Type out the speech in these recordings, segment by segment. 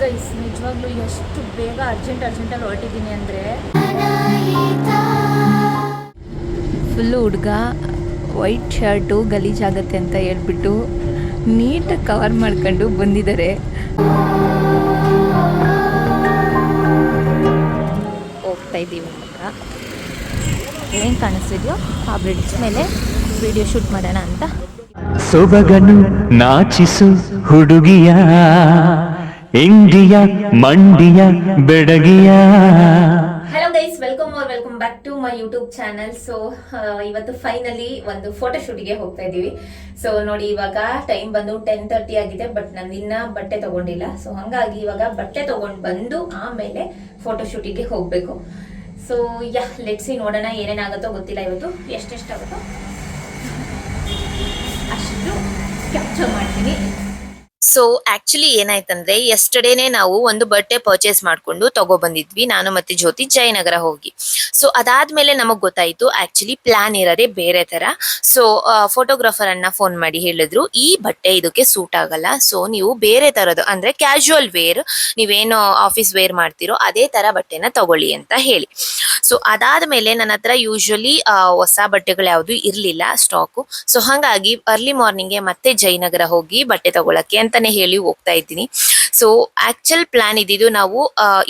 Guys ನಿಜವಾಗ್ಲೂ ಎಷ್ಟು ಬೇಗ ಅರ್ಜೆಂಟಲ್ಲಿ ಹೊರಟಿದ್ದೀನಿ ಅಂದರೆ ಫುಲ್ಲು ಹುಡುಗ ವೈಟ್ ಶರ್ಟು ಗಲೀಜಾಗತ್ತೆ ಅಂತ ಹೇಳ್ಬಿಟ್ಟು ನೀಟಾಗಿ ಕವರ್ ಮಾಡ್ಕೊಂಡು ಬಂದಿದ್ದಾರೆ. ಹೋಗ್ತಾ ಇದ್ದೀವಿ ಇವಾಗ. ಏನು ಕಾಣಿಸ್ತಿದ್ಯೋ ಆ ಬ್ರಿಡ್ಜ್ ಮೇಲೆ ವಿಡಿಯೋ ಶೂಟ್ ಮಾಡೋಣ ಅಂತ. ಸೊಬಗನು ನಾಚಿಸು ಹುಡುಗಿಯ ಇಂಡಿಯ ಮಂಡಿಯ ಬೆಡಗಿಯ. Hello guys, welcome back to my YouTube channel. So ಇವತ್ತು ಫೈನಲಿ ಒಂದು ಫೋಟೋ ಶೂಟಿಗೆ ಹೋಗ್ತಾ ಇದೀವಿ. ಸೊ ನೋಡಿ, ಇವಾಗ ಟೈಮ್ ಬಂದು 10:30 ಆಗಿದೆ. ಬಟ್ ನಾನು ಇನ್ನ ಬಟ್ಟೆ ತಗೊಂಡಿಲ್ಲ. ಸೊ ಹಂಗಾಗಿ ಇವಾಗ ಬಟ್ಟೆ ತಗೊಂಡು ಬಂದು ಆಮೇಲೆ ಫೋಟೋ ಶೂಟಿಗೆ ಹೋಗ್ಬೇಕು. ಸೊ ಲೆಟ್ಸ್ ಸಿ, ನೋಡೋಣ ಏನೇನಾಗುತ್ತೋ ಗೊತ್ತಿಲ್ಲ. ಇವತ್ತು ಎಷ್ಟೆಷ್ಟಾಗುತ್ತೋ ಅಷ್ಟು ಕ್ಯಾಪ್ಚರ್ ಮಾಡ್ತೀನಿ. ಸೊ ಆಕ್ಚುಲಿ ಏನಾಯ್ತಂದ್ರೆ, ಯಸ್ಟರ್ಡೇನೆ ನಾವು ಒಂದು ಬಟ್ಟೆ ಪರ್ಚೇಸ್ ಮಾಡ್ಕೊಂಡು ತಗೊಬಂದಿದ್ವಿ, ನಾನು ಮತ್ತೆ ಜ್ಯೋತಿ, ಜಯನಗರ ಹೋಗಿ. ಸೊ ಅದಾದ್ಮೇಲೆ ನಮಗ್ ಗೊತ್ತಾಯ್ತು ಆಕ್ಚುಲಿ ಪ್ಲಾನ್ ಇರೋದೇ ಬೇರೆ ತರ. ಸೊ ಫೋಟೋಗ್ರಾಫರ್ ಅನ್ನ ಫೋನ್ ಮಾಡಿ ಹೇಳಿದ್ರು, ಈ ಬಟ್ಟೆ ಇದಕ್ಕೆ ಸೂಟ್ ಆಗಲ್ಲ, ಸೊ ನೀವು ಬೇರೆ ತರದ್ದು ಅಂದ್ರೆ ಕ್ಯಾಶುವಲ್ ವೇರ್, ನೀವೇನು ಆಫೀಸ್ ವೇರ್ ಮಾಡ್ತಿರೋ ಅದೇ ತರ ಬಟ್ಟೆನ ತಗೊಳ್ಳಿ ಅಂತ ಹೇಳಿ. ಸೊ ಅದಾದ್ಮೇಲೆ ನನ್ನ ಹತ್ರ ಯೂಶುವಲಿ ಹೊಸ ಬಟ್ಟೆಗಳು ಯಾವ್ದು ಇರ್ಲಿಲ್ಲ ಸ್ಟಾಕು. ಸೊ ಹಾಗಾಗಿ ಅರ್ಲಿ ಮಾರ್ನಿಂಗ್ ಮತ್ತೆ ಜಯನಗರ ಹೋಗಿ ಬಟ್ಟೆ ತಗೊಳಕ್ಕೆ ಅಂತಾನೆ ಹೇಳಿ ಹೋಗ್ತಾ ಇದ್ದೀನಿ. ಸೊ ಆಕ್ಚುಲ್ ಪ್ಲಾನ್ ಇದ್ದಿದ್ದು ನಾವು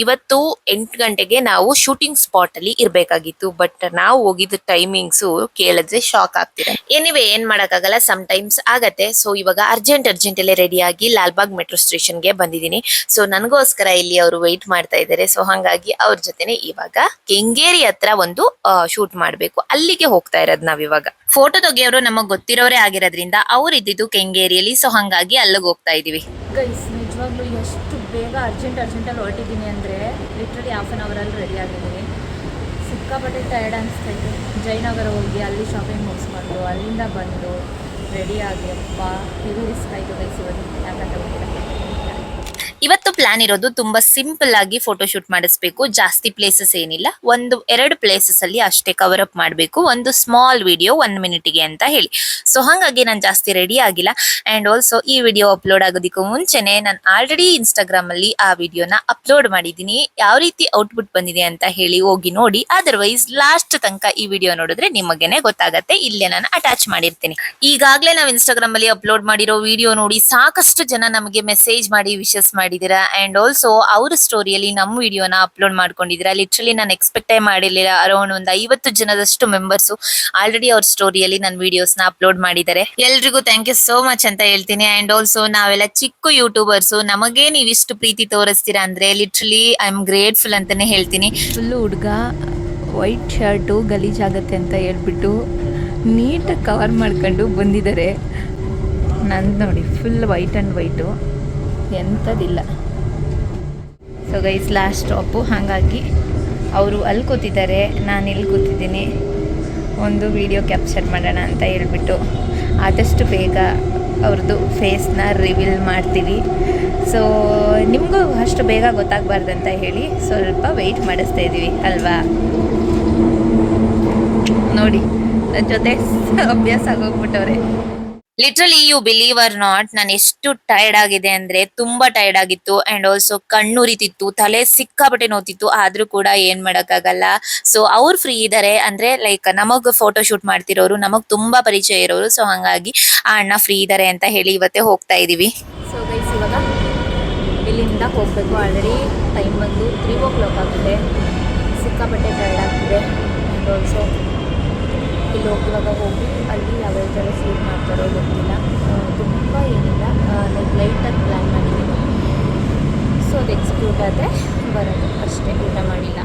ಇವತ್ತು 8 ಗಂಟೆಗೆ ನಾವು ಶೂಟಿಂಗ್ ಸ್ಪಾಟ್ ಅಲ್ಲಿ ಇರ್ಬೇಕಾಗಿತ್ತು. ಬಟ್ ನಾವು ಹೋಗಿದ್ದ ಟೈಮಿಂಗ್ಸ್ ಕೇಳಿದ್ರೆ ಶಾಕ್ ಆಗ್ತಿದೆ. ಎನಿವೆ ಏನ್ ಮಾಡಕ್ಕಾಗಲ್ಲ, ಸಮ್ ಟೈಮ್ಸ್ ಆಗತ್ತೆ. ಸೊ ಇವಾಗ ಅರ್ಜೆಂಟ್ ಅಲ್ಲೇ ರೆಡಿ ಆಗಿ ಲಾಲ್ಬಾಗ್ ಮೆಟ್ರೋ ಸ್ಟೇಷನ್ಗೆ ಬಂದಿದ್ದೀನಿ. ಸೊ ನನಗೋಸ್ಕರ ಇಲ್ಲಿ ಅವರು ವೆಯ್ಟ್ ಮಾಡ್ತಾ ಇದ್ದಾರೆ. ಸೊ ಹಾಗಾಗಿ ಅವ್ರ ಜೊತೆನೆ ಇವಾಗ ಕೆಂಗೇರಿ ಹತ್ರ ಒಂದು ಶೂಟ್ ಮಾಡ್ಬೇಕು, ಅಲ್ಲಿಗೆ ಹೋಗ್ತಾ ಇರೋದು ನಾವ್ ಇವಾಗ. ಫೋಟೋ ತೆಗಿಯೋರು ನಮಗ್ ಗೊತ್ತಿರೋರೇ ಆಗಿರೋದ್ರಿಂದ ಅವ್ರು ಇದ್ದಿದ್ದು ಕೆಂಗೇರಿಯಲ್ಲಿ. ಸೊ ಹಂಗಾಗಿ ಅಲ್ಲಿಗೆ ಹೋಗ್ತಾ ಇದೀವಿ. ಗೈಸ್ ನಿಜವಾಗ್ಲೂ ಎಷ್ಟು ಬೇಗ ಅರ್ಜೆಂಟಲ್ಲಿ ಹೊರಟಿದ್ದೀನಿ ಅಂದರೆ ಲಿಟ್ರಲಿ ಹಾಫ್ ಆನ್ ಅವರಲ್ಲಿ ರೆಡಿ ಆಗಿದ್ದೀನಿ. ಸಿಕ್ಕಾಪಟ್ಟೆ ಟಯರ್ಡ್ ಅನಿಸ್ತೈತೆ. ಜಯನಗರ ಹೋಗಿ ಅಲ್ಲಿ ಶಾಪಿಂಗ್ ಮುಗಿಸ್ಕೊಂಡು ಅಲ್ಲಿಂದ ಬಂದು ರೆಡಿ ಆಗಿ ಅಪ್ಪ ಹೆವಿ ರಿಸ್ಕ್ ಆಯಿತು ಗೈಸ್ ಇವತ್ತು. ಯಾಕಂತ ಗೊತ್ತಿಲ್ಲ. ಇವತ್ತು ಪ್ಲಾನ್ ಇರೋದು ತುಂಬಾ ಸಿಂಪಲ್ ಆಗಿ ಫೋಟೋ ಶೂಟ್ ಮಾಡಿಸ್ಬೇಕು. ಜಾಸ್ತಿ ಪ್ಲೇಸಸ್ ಏನಿಲ್ಲ, 1-2 ಪ್ಲೇಸಸ್ ಅಲ್ಲಿ ಅಷ್ಟೇ ಕವರ್ ಅಪ್ ಮಾಡಬೇಕು, ಒಂದು ಸ್ಮಾಲ್ ವಿಡಿಯೋ 1 ಮಿನಿಟ್ಗೆ ಅಂತ ಹೇಳಿ. ಸೊ ಹಾಗಾಗಿ ನಾನು ಜಾಸ್ತಿ ರೆಡಿ ಆಗಿಲ್ಲ. ಅಂಡ್ ಆಲ್ಸೋ ಈ ವಿಡಿಯೋ ಅಪ್ಲೋಡ್ ಆಗೋದಕ್ಕೂ ಮುಂಚೆನೆ ನಾನು ಆಲ್ರೆಡಿ ಇನ್ಸ್ಟಾಗ್ರಾಮ್ ಅಲ್ಲಿ ಆ ವಿಡಿಯೋನ ಅಪ್ಲೋಡ್ ಮಾಡಿದೀನಿ. ಯಾವ ರೀತಿ ಔಟ್ಪುಟ್ ಬಂದಿದೆ ಅಂತ ಹೇಳಿ ಹೋಗಿ ನೋಡಿ. ಅದರ್ವೈಸ್ ಲಾಸ್ಟ್ ತನಕ ಈ ವಿಡಿಯೋ ನೋಡಿದ್ರೆ ನಿಮಗೇನೆ ಗೊತ್ತಾಗತ್ತೆ. ಇಲ್ಲೇ ನಾನು ಅಟ್ಯಾಚ್ ಮಾಡಿರ್ತೀನಿ. ಈಗಾಗಲೇ ನಾವು ಇನ್ಸ್ಟಾಗ್ರಾಮ್ ಅಲ್ಲಿ ಅಪ್ಲೋಡ್ ಮಾಡಿರೋ ವಿಡಿಯೋ ನೋಡಿ ಸಾಕಷ್ಟು ಜನ ನಮಗೆ ಮೆಸೇಜ್ ಮಾಡಿ ವಿಶಸ್ ಮಾಡಿದೀರಾ. ಅಂಡ್ ಆಲ್ಸೋ ಅವ್ರ ಸ್ಟೋರಿಯಲ್ಲಿ ನಮ್ಮ ವಿಡಿಯೋನ ಅಪ್ಲೋಡ್ ಮಾಡ್ಕೊಂಡಿದ್ದೀರಾ. ಲಿಟ್ರಲಿ ನಾನು ಎಕ್ಸ್ಪೆಕ್ಟೇ ಮಾಡಿರ್ಲಿಲ್ಲ. ಅರೌಂಡ್ ಒಂದು 50 ಜನದಷ್ಟು ಮೆಂಬರ್ಸ್ ಆಲ್ರೆಡಿ ಅವ್ರ ಸ್ಟೋರಿಯಲ್ಲಿ ನನ್ನ ವಿಡಿಯೋಸ್ ನ ಅಪ್ಲೋಡ್ ಮಾಡಿದ್ದಾರೆ. ಎಲ್ರಿಗೂ ಥ್ಯಾಂಕ್ ಯು ಸೋ ಮಚ್ ಅಂತ ಹೇಳ್ತೀನಿ. ಅಂಡ್ ಆಲ್ಸೋ ನಾವೆಲ್ಲ ಚಿಕ್ಕ ಯೂಟ್ಯೂಬರ್ಸ್, ನಮಗೆ ನೀವು ಇಷ್ಟು ಪ್ರೀತಿ ತೋರಿಸ್ತೀರಾ ಅಂದ್ರೆ ಲಿಟ್ರಲಿ ಐ ಆಮ್ ಗ್ರೇಟ್ಫುಲ್ ಅಂತಾನೆ ಹೇಳ್ತೀನಿ. ಫುಲ್ಲು ಹುಡುಗ ವೈಟ್ ಶರ್ಟು ಗಲೀಜಾಗತ್ತೆ ಅಂತ ಹೇಳ್ಬಿಟ್ಟು ನೀಟಾಗಿ ಕವರ್ ಮಾಡ್ಕೊಂಡು ಬಂದಿದ್ದಾರೆ. ನಂದು ನೋಡಿ ಫುಲ್ ವೈಟ್ ಆ್ಯಂಡ್ ವೈಟು, ಎಂಥದ್ದಿಲ್ಲ. So guys last stop. ಹಾಗಾಗಿ ಅವರು ಅಲ್ಲಿ ಕೂತಿದ್ದಾರೆ, ನಾನು ಇಲ್ಲಿ ಕೂತಿದ್ದೀನಿ. ಒಂದು ವಿಡಿಯೋ ಕ್ಯಾಪ್ಚರ್ ಮಾಡೋಣ ಅಂತ ಹೇಳ್ಬಿಟ್ಟು ಆದಷ್ಟು ಬೇಗ ಅವ್ರದ್ದು ಫೇಸ್ನ ರಿವೀಲ್ ಮಾಡ್ತೀವಿ. ಸೊ ನಿಮಗೂ ಅಷ್ಟು ಬೇಗ ಗೊತ್ತಾಗಬಾರ್ದಂತ ಹೇಳಿ ಸ್ವಲ್ಪ ವೆಯ್ಟ್ ಮಾಡಿಸ್ತಾ ಇದ್ದೀವಿ ಅಲ್ವಾ. ನೋಡಿ ನನ್ನ ಜೊತೆ ಅಭ್ಯಾಸ ಆಗೋಗ್ಬಿಟ್ಟವ್ರೆ. Literally you believe or not, ನಾನು ಎಷ್ಟು ಟೈರ್ಡ್ ಆಗಿದೆ ಅಂದ್ರೆ ತುಂಬಾ ಟೈರ್ಡ್ ಆಗಿತ್ತು. ಅಂಡ್ ಆಲ್ಸೋ ಕಣ್ಣುರಿತಿತ್ತು, ತಲೆ ಸಿಕ್ಕಾಪಟ್ಟೆ ನೋತಿತ್ತು. ಆದ್ರೂ ಕೂಡ ಏನ್ ಮಾಡಕ್ಕಾಗಲ್ಲ. ಸೊ ಅವ್ರು ಫ್ರೀ ಇದಾರೆ ಅಂದ್ರೆ ಲೈಕ್ ನಮಗ್ ಫೋಟೋ ಶೂಟ್ ಮಾಡ್ತಿರೋರು, ನಮಗ್ ತುಂಬಾ ಪರಿಚಯ ಇರೋರು. ಸೊ ಹಂಗಾಗಿ ಆ ಅಣ್ಣ ಫ್ರೀ ಇದಾರೆ ಅಂತ ಹೇಳಿ ಇವತ್ತೇ ಹೋಗ್ತಾ ಇದೀವಿ. ಸೊ ಗೈಸ್ ಇವಾಗ ಇಲ್ಲಿಂದ ಹೋಗಬೇಕು. ಆಲ್ರೆಡಿ ಟೈಮ್ ಬಂದು 3 o'clock ಆಗಿದೆ. ಸಿಕ್ಕಾಪಟ್ಟೆ ಟೈರ್ಡ್ ಆಗ್ತಿದೆ. ಆ್ಯಂಡ್ ಆಲ್ಸೋ ಇಲ್ಲಿ ಇವಾಗ ಹೋಗಿ ಅಲ್ಲಿ ಯಾವ್ಯಾವ ಥರ ಶೂಟ್ ಮಾಡ್ತಾರೋ ಗೊತ್ತಿಲ್ಲ. ತುಂಬ ಏನಿಲ್ಲ, ಲೈಟಾಗಿ ಪ್ಲ್ಯಾನ್ ಮಾಡಿದ್ದೀನಿ. ಸೊ ಅದು ಎಕ್ಸಿಕ್ಯೂಟ್ ಆದರೆ ಬರೋದು ಅಷ್ಟೇ, ಊಟ ಮಾಡಿಲ್ಲ.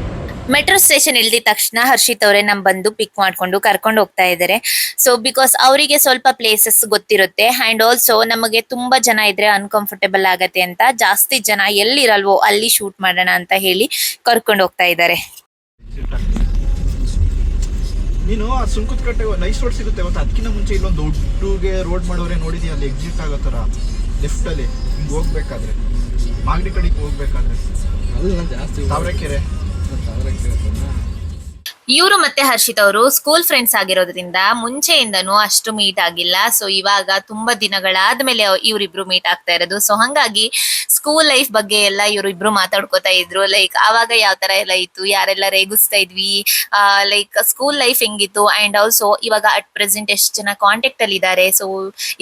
ಮೆಟ್ರೋ ಸ್ಟೇಷನ್ ಇಳ್ದಿದ ತಕ್ಷಣ ಹರ್ಷಿತ್ ಅವರೇ ನಮ್ ಬಂದು ಪಿಕ್ ಮಾಡ್ಕೊಂಡು ಕರ್ಕೊಂಡು ಹೋಗ್ತಾ ಇದ್ದಾರೆ. ಸೊ ಬಿಕಾಸ್ ಅವರಿಗೆ ಸ್ವಲ್ಪ ಪ್ಲೇಸಸ್ ಗೊತ್ತಿರುತ್ತೆ. ಅಂಡ್ ಆಲ್ಸೋ ನಮಗೆ ತುಂಬಾ ಜನ ಇದ್ರೆ ಅನ್ಕಂಫರ್ಟೇಬಲ್ ಆಗತ್ತೆ ಅಂತ ಜಾಸ್ತಿ ಜನ ಎಲ್ಲಿರಲ್ವೋ ಅಲ್ಲಿ ಶೂಟ್ ಮಾಡೋಣ ಅಂತ ಹೇಳಿ ಕರ್ಕೊಂಡು ಹೋಗ್ತಾ ಇದ್ದಾರೆ. ನೀನು ಆ ಸುಂಕದಕಟ್ಟೆ ನೈಸ್ ರೋಡ್ ಸಿಗುತ್ತೆ ಗೊತ್ತಾ, ಅದಕ್ಕಿಂತ ಮುಂಚೆ ಇಲ್ಲೊಂದು ದೊಡ್ಡಗೆ ರೋಡ್ ಮಾಡೋರೆ ನೋಡಿದೀನಿ, ಅಲ್ಲಿ ಎಕ್ಸಿಟ್ ಆಗೋ ಥರ ಲೆಫ್ಟಲ್ಲಿ ಹಿಂಗೆ ಹೋಗ್ಬೇಕಾದ್ರೆ, ಮಾಗಡಿ ಕಡೆಗೆ ಹೋಗ್ಬೇಕಾದ್ರೆ, ಅಲ್ಲ ಜಾಸ್ತಿ ತಾವರೆಕೆರೆ. ಇವರು ಮತ್ತೆ ಹರ್ಷಿತ್ ಅವರು ಸ್ಕೂಲ್ ಫ್ರೆಂಡ್ಸ್ ಆಗಿರೋದ್ರಿಂದ ಮುಂಚೆಯಿಂದನೂ ಅಷ್ಟು ಮೀಟ್ ಆಗಿಲ್ಲ. ಸೊ ಇವಾಗ ತುಂಬಾ ದಿನಗಳಾದ್ಮೇಲೆ ಇವರಿಬ್ರು ಮೀಟ್ ಆಗ್ತಾ ಇರೋದು. ಸೊ ಹಂಗಾಗಿ ಸ್ಕೂಲ್ ಲೈಫ್ ಬಗ್ಗೆ ಎಲ್ಲ ಇವರಿಬ್ರು ಮಾತಾಡ್ಕೋತಾ ಇದ್ರು. ಲೈಕ್ ಆವಾಗ ಯಾವ ತರ ಎಲ್ಲ ಇತ್ತು, ಯಾರೆಲ್ಲ ರೇಗಿಸ್ತಾ ಇದ್ವಿ, ಲೈಕ್ ಸ್ಕೂಲ್ ಲೈಫ್ ಹೆಂಗಿತ್ತು, ಅಂಡ್ ಆಲ್ಸೋ ಇವಾಗ ಅಟ್ ಪ್ರೆಸೆಂಟ್ ಎಷ್ಟು ಜನ ಕಾಂಟ್ಯಾಕ್ಟ್ ಅಲ್ಲಿ ಇದ್ದಾರೆ, ಸೊ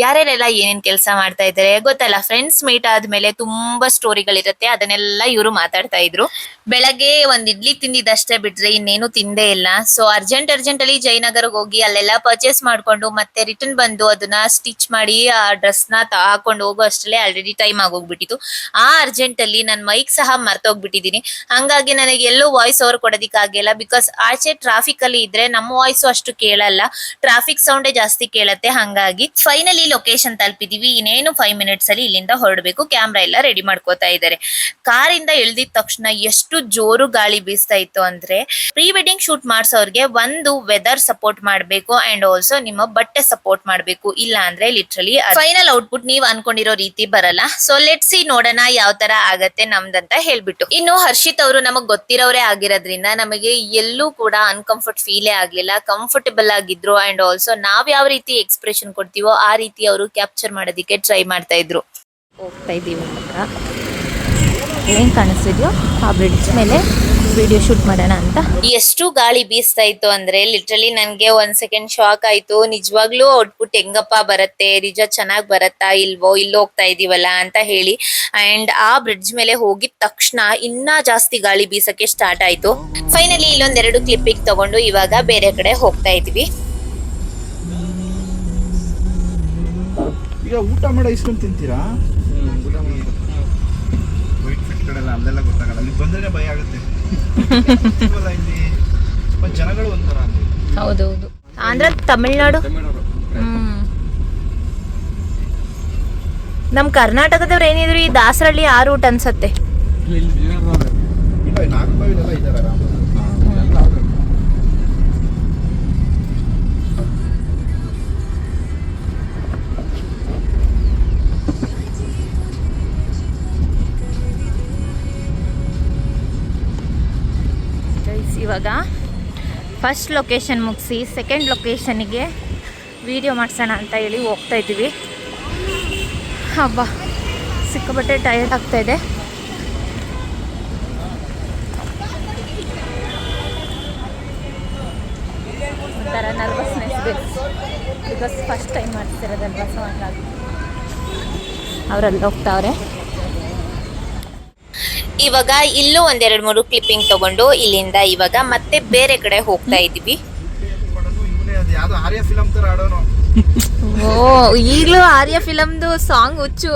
ಯಾರ್ಯಾರೆಲ್ಲ ಏನೇನ್ ಕೆಲಸ ಮಾಡ್ತಾ ಇದ್ದಾರೆ ಗೊತ್ತಲ್ಲ. ಫ್ರೆಂಡ್ಸ್ ಮೀಟ್ ಆದ್ಮೇಲೆ ತುಂಬಾ ಸ್ಟೋರಿಗಳಿರುತ್ತೆ, ಅದನ್ನೆಲ್ಲ ಇವರು ಮಾತಾಡ್ತಾ ಇದ್ರು. ಬೆಳಗ್ಗೆ ಒಂದ್ ಇಡ್ಲಿ ತಿಂದಿದ್ದಷ್ಟೇ ಬಿಟ್ರೆ ಇನ್ನೇನು ತಿಂದೇ ಇಲ್ಲ. ಸೊ ಅರ್ಜೆಂಟ್ ಅಲ್ಲಿ ಜಯನಗರ್ಗೆ ಹೋಗಿ ಅಲ್ಲೆಲ್ಲ ಪರ್ಚೇಸ್ ಮಾಡ್ಕೊಂಡು ಮತ್ತೆ ರಿಟರ್ನ್ ಬಂದು ಅದನ್ನ ಸ್ಟಿಚ್ ಮಾಡಿ ಆ ಡ್ರೆಸ್ ನ ಹಾಕೊಂಡು ಹೋಗೋ ಅಷ್ಟರಲ್ಲೇ ಆಲ್ರೆಡಿ ಟೈಮ್ ಆಗೋಗ್ಬಿಟ್ಟಿತ್ತು. ಆ ಅರ್ಜೆಂಟ್ ಅಲ್ಲಿ ನನ್ ಮೈಕ್ ಸಹ ಮರ್ತೋಗ್ಬಿಟ್ಟಿದೀನಿ. ಹಂಗಾಗಿ ನನಗೆ ಎಲ್ಲೂ ವಾಯ್ಸ್ ಓವರ್ ಕೊಡೋದಿಕ್ಕಾಗಿಲ್ಲ. ಬಿಕಾಸ್ ಆಚೆ ಟ್ರಾಫಿಕ್ ಅಲ್ಲಿ ಇದ್ರೆ ನಮ್ಮ ವಾಯ್ಸ್ ಅಷ್ಟು ಕೇಳಲ್ಲ, ಟ್ರಾಫಿಕ್ ಸೌಂಡೇ ಜಾಸ್ತಿ ಕೇಳತ್ತೆ. ಹಂಗಾಗಿ ಫೈನಲಿ ಲೊಕೇಶನ್ ತಲುಪಿದೀವಿ. ಇನ್ನೇನು 5 ಮಿನಿಟ್ಸ್ ಅಲ್ಲಿ ಇಲ್ಲಿಂದ ಹೊರಡ್ಬೇಕು. ಕ್ಯಾಮ್ರಾ ಎಲ್ಲ ರೆಡಿ ಮಾಡ್ಕೋತಾ ಇದ್ದಾರೆ. ಕಾರಿಂದ ಇಳ್ದಿದ ತಕ್ಷಣ ಎಷ್ಟು ಜೋರು ಗಾಳಿ ಬೀಸ್ತಾ ಇತ್ತು ಅಂದ್ರೆ, ಪ್ರೀ ವೆಡ್ಡಿಂಗ್ ಶೂಟ್ ಮಾಡ್ಸೋರ್ಗೆ ಒಂದು ವೆದರ್ ಸಪೋರ್ಟ್ ಮಾಡ್ಬೇಕು ಅಂಡ್ ಆಲ್ಸೋ ನಿಮ್ಮ ಬಟ್ಟೆ ಸಪೋರ್ಟ್ ಮಾಡ್ಬೇಕು. ಇಲ್ಲ ಅಂದ್ರೆ ಲಿಟ್ರಲಿ ಫೈನಲ್ ಔಟ್ಪುಟ್ ನೀವ್ ಅನ್ಕೊಂಡಿರೋ ರೀತಿ ಬರಲ್ಲ. ಸೊ ಲೆಟ್ಸ್ ಸಿ, ನೋಡೋಣ ಯಾವ ತರ ಆಗತ್ತೆ ನಮ್ದಂತ ಹೇಳ್ಬಿಟ್ಟು. ಇನ್ನು ಹರ್ಷಿತ್ ಅವರು ನಮಗ್ ಗೊತ್ತಿರೋರೇ ಆಗಿರೋದ್ರಿಂದ ನಮಗೆ ಎಲ್ಲೂ ಕೂಡ ಅನ್ಕಂಫರ್ಟ್ ಫೀಲೇ ಆಗ್ಲಿಲ್ಲ. ಕಂಫರ್ಟಬಲ್ ಆಗಿದ್ರು ಅಂಡ್ ಆಲ್ಸೋ ನಾವ್ ಯಾವ ರೀತಿ ಎಕ್ಸ್ಪ್ರೆಷನ್ ಕೊಡ್ತೀವೋ ಆ ರೀತಿ ಅವರು ಕ್ಯಾಪ್ಚರ್ ಮಾಡೋದಿಕ್ಕೆ ಟ್ರೈ ಮಾಡ್ತಾ ಇದ್ರು. ಹೋಗ್ತಾ ಇದ್ದೀವಿ ಇವಾಗ. ಏನ್ ಕಾಣಿಸ್ತಿದ್ಯೋ ಆ ಬ್ರಿಡ್ಜ್ ಮೇಲೆ ವಿಡಿಯೋ ಶೂಟ್ ಮಾಡೋಣ ಅಂತ. ಎಷ್ಟು ಗಾಳಿ ಬೀಸ್ತಾ ಇತ್ತು ಅಂದ್ರೆ ಲಿಟ್ರಲಿ ನನ್ಗೆ 1 ಸೆಕೆಂಡ್ ಶಾಕ್ ಆಯ್ತು. ನಿಜವಾಗ್ಲೂ ಔಟ್ಪುಟ್ ಹೆಂಗಪ್ಪ ಬರುತ್ತೆ, ನಿಜ ಚೆನ್ನಾಗ್ ಬರತ್ತಾ ಇಲ್ವೋ, ಇಲ್ಲಿ ಹೋಗ್ತಾ ಇದೀವಲ್ಲ ಅಂತ ಹೇಳಿ. ಅಂಡ್ ಆ ಬ್ರಿಡ್ಜ್ ಮೇಲೆ ಹೋಗಿದ ತಕ್ಷಣ ಇನ್ನ ಜಾಸ್ತಿ ಗಾಳಿ ಬೀಸಕ್ಕೆ ಸ್ಟಾರ್ಟ್ ಆಯ್ತು. ಫೈನಲಿ ಇಲ್ಲೊಂದೆರಡು ಕ್ಲಿಪ್ಪಿಂಗ್ ತಗೊಂಡು ಇವಾಗ ಬೇರೆ ಕಡೆ ಹೋಗ್ತಾ ಇದೀವಿ. ಈಗ ಊಟ ಮಾಡೋ ಇಸ್ಕೊಂಡು ತಿಂತೀರಾ? ವೈಟ್ ಫಿಟ್ ಕಡೆಲ್ಲ ಅಲ್ಲೆಲ್ಲ ಗೊತ್ತಾಗಲ್ಲ, ಅಲ್ಲಿ ಬಂದ್ರೆ ಭಯ ಆಗುತ್ತೆ. ಇಲ್ಲಿ ಸ್ವಲ್ಪ ಜನಗಳು ಒಂಥರ ಅಲ್ಲಿ. ಹೌದೌದು, ಆಂಧ್ರ ತಮಿಳ್ನಾಡು. ನಮ್ ಕರ್ನಾಟಕದವ್ರು ಏನಿದ್ರು ಈ ದಾಸರಳ್ಳಿ ಆ ರೂಟ್ ಅನ್ಸತ್ತೆ. ಇಲ್ಲ, ನಾಗಬಾವಿಲೆಲ್ಲ ಇದ್ದಾರೆ ಆರಾಮ. ಇವಾಗ ಫಸ್ಟ್ ಲೊಕೇಶನ್ ಮುಗಿಸಿ ಸೆಕೆಂಡ್ ಲೊಕೇಶನ್ಗೆ ವಿಡಿಯೋ ಮಾಡ್ಸೋಣ ಅಂತ ಹೇಳಿ ಹೋಗ್ತಾ ಇದ್ದೀವಿ. ಹಬ್ಬ ಸಿಕ್ಕಾಪಟ್ಟೆ ಟಯರ್ಡ್ ಆಗ್ತಾ ಇದೆ. ಒಂಥರ ನರ್ವಸ್ನೆಸ್ ಬೇಕು, ಬಿಕಾಸ್ ಫಸ್ಟ್ ಟೈಮ್ ಮಾಡ್ತಿರೋದಲ್ವ. ಸೊ ಹಂಗಾಗಿ ಅವರಲ್ಲಿ ಹೋಗ್ತಾವ್ರೆ. ಇವಾಗ ಇಲ್ಲೂ 1-2-3 ಕ್ಲಿಪ್ಪಿಂಗ್ ತಗೊಂಡು ಇಲ್ಲಿಂದ ಇವಾಗ ಮತ್ತೆ ಬೇರೆ ಕಡೆ ಹೋಗ್ತಾ ಇದೀವಿ. ಯಾವ್ದೋ ಆರ್ಯ ಫಿಲಂ ತರ ಆಡೋನು. ಓ, ಈಗಲೂ ಆರ್ಯ ಫಿಲಮ್ದು ಸಾಂಗ್ ಹುಚ್ಚು.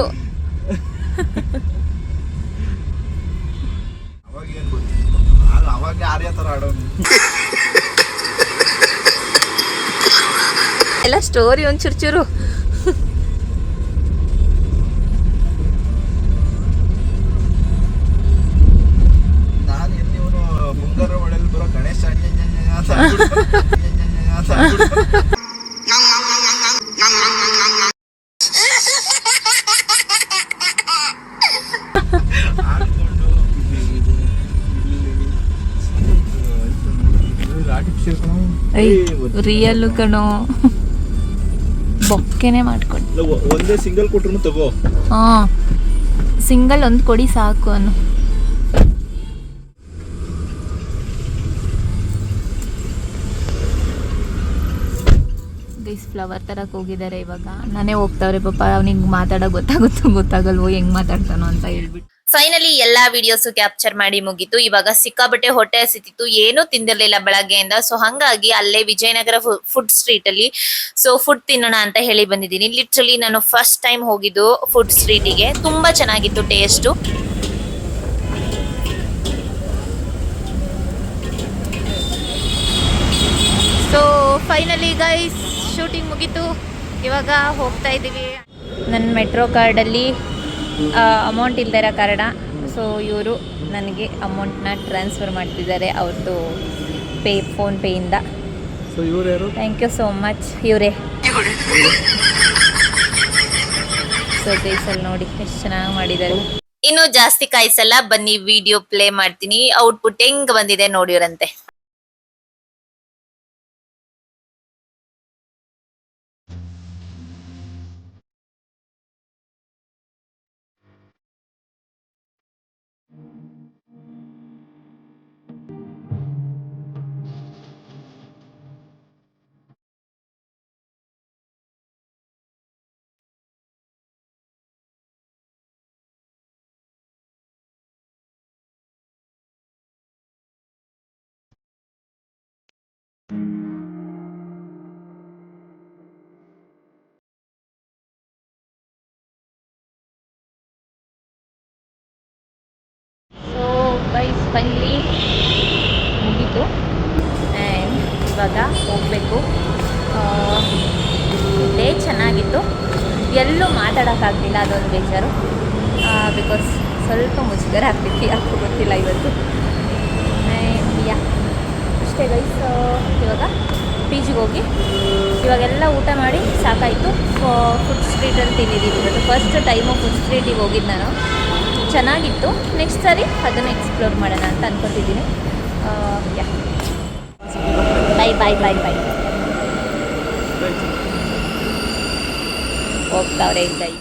ಅವಾಗ ಏನ್ ಗೊತ್ತಿಲ್ಲ, ಅವಾಗ ಆರ್ಯ ತರ ಆಡೋನು. ಎಲ್ಲ ಸ್ಟೋರಿ ಒಂದ್ ಚೂರು ನಾನು ಎಲ್ಲಿವನು ಮುಂಗಾರ ಒಳಗೆ ಬರೋ ಗಣೇಶ ರಿಯಲ್ ಕಣೋ, ಬೊಕ್ಕೆನೆ ಮಾಡ್ಕೊಂಡು. ಒಂದೇ ಸಿಂಗಲ್ ಕೊಟ್ರು ತಗೋ. ಹಾ, ಸಿಂಗಲ್ ಒಂದು ಕೊಡಿ ಸಾಕು ಅನ್ನು. ಗೈಸ್ ಫ್ಲವರ್ ತರಕ್ಕೆ ಹೋಗಿದ್ದಾರೆ ಇವಾಗ. ನಾನೇ ಹೋಗ್ತಾವ್ರೆ ಪಾಪ, ಅವನಿಗೆ ಮಾತಾಡೋ ಗೊತ್ತಾಗಲ್ವೋ ಹೆಂಗ್ ಮಾತಾಡ್ತಾನೋ ಅಂತ ಹೇಳ್ಬಿಟ್ಟು. ಫೈನಲಿ ಎಲ್ಲಾ ವಿಡಿಯೋಸ್ ಕ್ಯಾಪ್ಚರ್ ಮಾಡಿ ಮುಗೀತು. ಇವಾಗ ಸಿಕ್ಕಾಬಟ್ಟೆ ಹೊಟ್ಟೆ ಹಸಿತಿತ್ತು, ಏನೂ ತಿಂದಿರ್ಲಿಲ್ಲ ಬೆಳಗ್ಗೆಯಿಂದ. ಸೊ ಹಂಗಾಗಿ ಅಲ್ಲೇ ವಿಜಯನಗರ ಫುಡ್ ಸ್ಟ್ರೀಟ್ ಅಲ್ಲಿ ಫುಡ್ ತಿನ್ನೋಣ ಅಂತ ಹೇಳಿ ಬಂದಿದ್ದೀನಿ. ಲಿಟ್ರಲಿ ನಾನು ಫಸ್ಟ್ ಟೈಮ್ ಹೋಗಿದ್ದು ಫುಡ್ ಸ್ಟ್ರೀಟಿಗೆ. ತುಂಬಾ ಚೆನ್ನಾಗಿತ್ತು taste. So finally guys shooting ಮುಗೀತು. ಇವಾಗ ಹೋಗ್ತಾ ಇದ್ದೀವಿ. ನನ್ನ ಮೆಟ್ರೋ ಕಾರ್ಡಲ್ಲಿ ಅಮೌಂಟ್ ಇಲ್ದೇ ಇರೋ ಕಾರಣ ಸೊ ಇವರು ನನಗೆ ಅಮೌಂಟ್ನ ಟ್ರಾನ್ಸ್ಫರ್ ಮಾಡ್ತಿದ್ದಾರೆ ಅವ್ರದ್ದು ಫೋನ್ಪೇಯಿಂದ. ಸೊ ಇವ್ರು ಯಾರು? Thank you so much. ಇವರೇ. ಸೊ ಗೈಸಲ್ಲಿ ನೋಡಿ ಎಷ್ಟು ಚೆನ್ನಾಗಿ ಮಾಡಿದ್ದಾರೆ. ಇನ್ನು ಜಾಸ್ತಿ ಕಾಯಿಸಲ್ಲ, ಬನ್ನಿ ವಿಡಿಯೋ ಪ್ಲೇ ಮಾಡ್ತೀನಿ. ಔಟ್ಪುಟ್ ಹೆಂಗ್ ಬಂದಿದೆ ನೋಡಿರಂತೆ. ಫೈನಲಿ ಮುಗೀತು. ಆ್ಯಂಡ್ ಇವಾಗ ಹೋಗಬೇಕು. ಡೇ ಚೆನ್ನಾಗಿತ್ತು, ಎಲ್ಲೂ ಮಾತಾಡೋಕ್ಕಾಗಲಿಲ್ಲ, ಅದೊಂದು ಬೇಜಾರು. ಬಿಕಾಸ್ ಸ್ವಲ್ಪ ಮುಜುಗರ ಆಗ್ತಿತ್ತು, ಯಾಕೂ ಗೊತ್ತಿಲ್ಲ ಇವತ್ತು. ಯಾ ಅಷ್ಟೇ ಗೈಸ್. ಇವಾಗ ಪಿ ಜಿಗೆ ಹೋಗಿ ಇವಾಗೆಲ್ಲ ಊಟ ಮಾಡಿ ಸಾಕಾಯಿತು. ಫುಡ್ ಸ್ಟ್ರೀಟಲ್ಲಿ ತಿಂದಿದ್ದೀವಿ ಇವತ್ತು. ಫಸ್ಟ್ ಟೈಮು ಫುಡ್ ಸ್ಟ್ರೀಟಿಗೆ ಹೋಗಿದ್ದು ನಾನು, ಚೆನ್ನಾಗಿತ್ತು. ನೆಕ್ಸ್ಟ್ ಸಾರಿ ಅದನ್ನು ಎಕ್ಸ್ಪ್ಲೋರ್ ಮಾಡೋಣ ಅಂತ ಅಂದ್ಕೊತಿದ್ದೀನಿ. ಯಾ ಬಾಯ್ ಬಾಯ್ ಬಾಯ್ ಬಾಯ್. ಹೋಗ್ತಾವ್ರೆ ಗೈಸ್.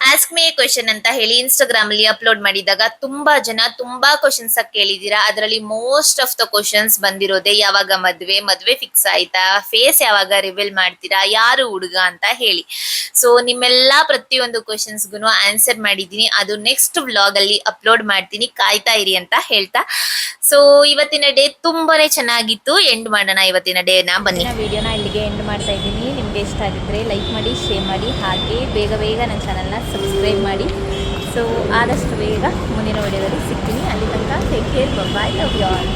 ಆಸ್ಕ್ ಮೇ ಕ್ವೆಶನ್ ಅಂತ ಹೇಳಿ ಇನ್ಸ್ಟಾಗ್ರಾಮ್ ಅಲ್ಲಿ ಅಪ್ಲೋಡ್ ಮಾಡಿದಾಗ ತುಂಬಾ ಜನ ತುಂಬಾ ಕ್ವಶನ್ಸ್ ಕೇಳಿದೀರಾ. ಅದರಲ್ಲಿ ಮೋಸ್ಟ್ ಆಫ್ ದ ಕ್ವಶನ್ಸ್ ಬಂದಿರೋದೆ ಯಾವಾಗ ಮದ್ವೆ ಫಿಕ್ಸ್ ಆಯ್ತಾ, ಫೇಸ್ ಯಾವಾಗ ರಿವೀಲ್ ಮಾಡ್ತೀರಾ, ಯಾರು ಹುಡುಗ ಅಂತ ಹೇಳಿ. ಸೊ ನಿಮ್ಮೆಲ್ಲಾ ಪ್ರತಿಯೊಂದು ಕ್ವಶನ್ಸ್ಗೂ ಆನ್ಸರ್ ಮಾಡಿದೀನಿ. ಅದು ನೆಕ್ಸ್ಟ್ ವ್ಲಾಗ್ ಅಲ್ಲಿ ಅಪ್ಲೋಡ್ ಮಾಡ್ತೀನಿ, ಕಾಯ್ತಾ ಇರಿ ಅಂತ ಹೇಳ್ತಾ. ಸೊ ಇವತ್ತಿನ ಡೇ ತುಂಬಾನೇ ಚೆನ್ನಾಗಿತ್ತು. ಎಂಡ್ ಮಾಡೋಣ ಇವತ್ತಿನ ಡೇನ, ಬನ್ನಿ. ವಿಡಿಯೋನ ಇಲ್ಲಿಗೆ ಎಂಡ್ ಮಾಡ್ತಾ ಇದ್ದೀನಿ. ನಿಮಗೆ ಇಷ್ಟ ಆಗಿದ್ರೆ ಲೈಕ್ ಮಾಡಿ, ಶೇರ್ ಮಾಡಿ, ಹಾಗೆ ಬೇಗ ನನ್ನ ಚಾನಲ್ನ ಸಬ್ಸ್ಕ್ರೈಬ್ ಮಾಡಿ. ಸೊ ಆದಷ್ಟು ಬೇಗ ಮುಂದಿನ ವಿಡಿಯೋದಲ್ಲಿ ಸಿಗ್ತೀನಿ. ಅಲ್ಲಿ ತನಕ take care, bye, love you all.